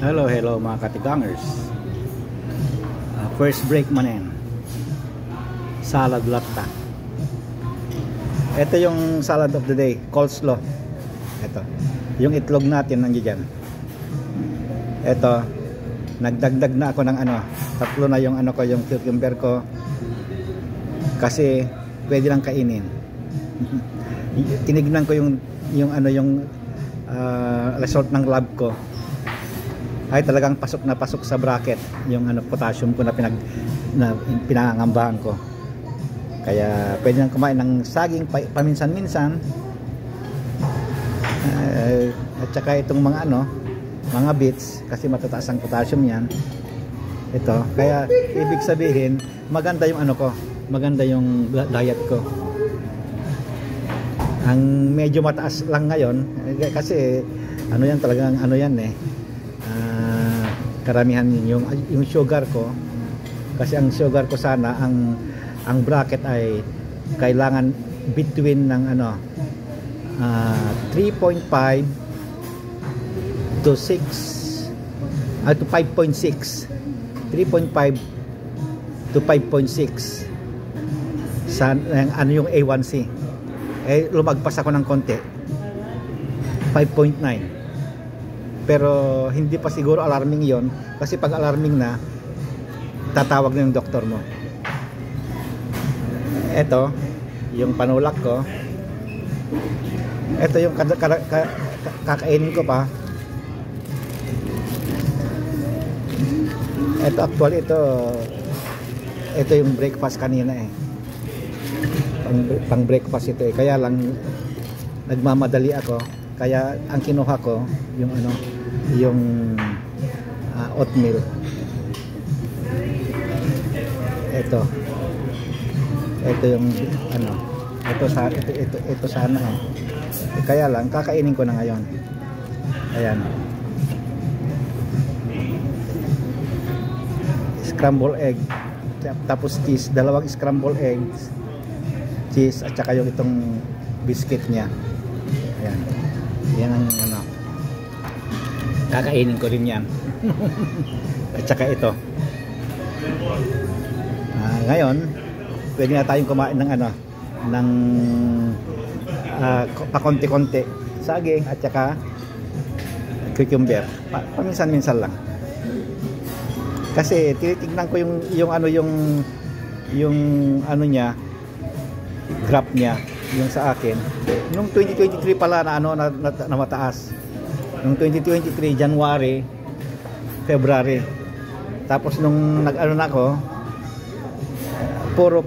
Hello, hello mga katigangers. First break manen. Salad latta. Ito yung salad of the day, coleslaw. Ito. Yung itlog natin nandiyan. Ito. Nagdagdag na ako ng tatlo na yung ko, yung cucumber ko. Kasi pwede lang kainin. Tinignan ko yung result ng lab ko. Ay talagang pasok na pasok sa bracket yung potassium ko na pinangangambahan ko. Kaya pwede nang kumain ng saging paminsan-minsan. At saka itong mga beets kasi matataas ang potassium yan. Ito, kaya ibig sabihin maganda yung maganda yung diet ko. Ang medyo mataas lang ngayon kasi yan talagang yan karamihan yung sugar ko, kasi ang sugar ko sana ang bracket ay kailangan between ng 3.5 to 6 to 5.6, 3.5 to 5.6 sa yung A1C. Lumagpas ako ng konti, 5.9. Pero hindi pa siguro alarming yon, kasi pag alarming na tatawag na yung doktor mo. Ito yung panulak ko. Ito yung kakainin ko pa. Ito actually ito yung breakfast kanina pang breakfast ito kaya lang nagmamadali ako. Kaya ang kinuha ko yung oatmeal. Ito yung ito sana kaya lang kakainin ko na ngayon. Ayan. Scramble egg, tapos cheese, dalawang scramble eggs, cheese, at saka yung itong biscuit niya. Ayan. Yan ang kakainin ko rin yan. At saka ito. Ngayon pwede na tayong kumain ng pakonti-konti saging at saka cucumber. Paminsan-minsan lang. Kasi tinitignan ko yung niya, graph niya, yung sa akin nung 2023 pala na mataas. Nung 2023 January, February. Tapos nung na ako, puro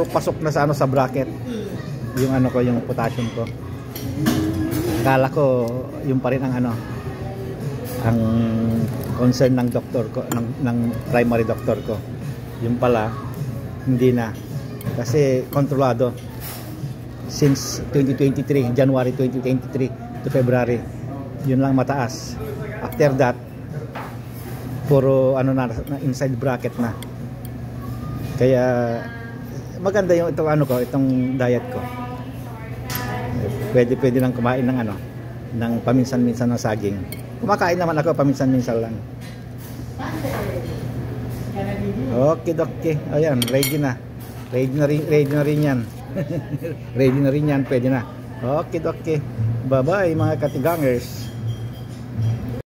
pasok na sa bracket yung yung potassium ko. Akala ko yung pa rin ang concern ng doktor ko, ng primary doctor ko. Yung pala hindi na, kasi kontrolado since 2023, January 2023 to February, yun lang mataas. After that puro na inside bracket na. Kaya maganda yung itong diet ko. Pwede lang kumain ng paminsan-minsan ng saging. Kumakain naman ako paminsan-minsan lang. Okay. Ayan, ready na rin yan. Ready na rin yan, pwede na. Okay. Bye bye mga katigangers.